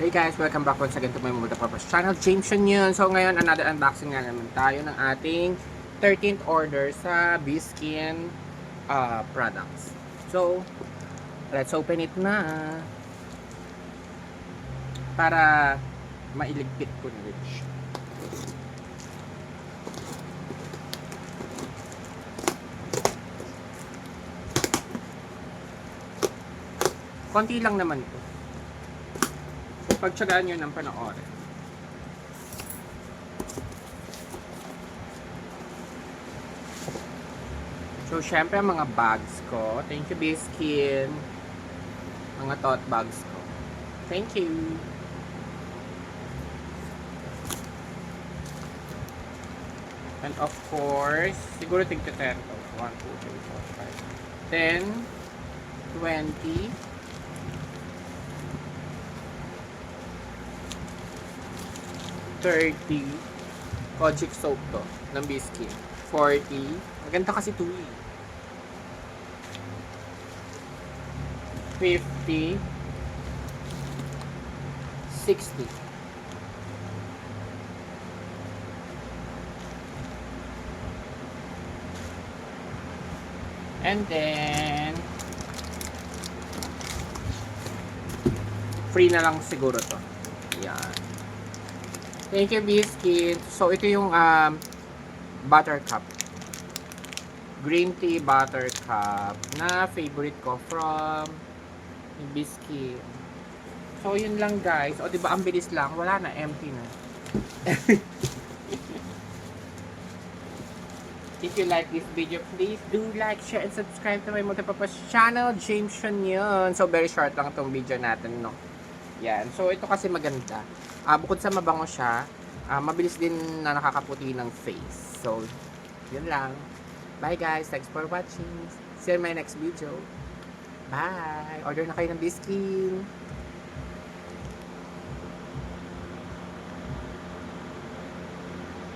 Hey guys, welcome back once again to my multipurpose channel, James yun. So ngayon, another unboxing nga naman tayo ng ating 13th order sa Biskin products. So, let's open it na para mailigpit ko na rin siya. Konti lang naman ito. Pagtsagaan nyo ng panoorin. So, syempre, mga bags ko. Thank you, Biskin. Mga tote bags ko. Thank you. And of course, siguro tigta 10 to. 1, 2, 3, 4, 5. 10, 20, 30, Kojic soap to, ng Biskin. 40, maganda kasi ito eh. 50, 60. And then, free na lang siguro to. Yan. Thank you, Biscuit. So, ito yung buttercup. Green tea buttercup na favorite ko from Biscuit. So, yun lang guys. O, diba, ang bilis lang. Wala na, empty na. If you like this video, please do like, share, and subscribe to my multipurpose channel, James yun. So, very short lang itong video natin, no? Yan. So, ito kasi maganda. Bukod sa mabango siya, mabilis din na nakakaputi ng face. So, yun lang. Bye guys. Thanks for watching. See you in my next video. Bye. Order na kayo ng Biskin.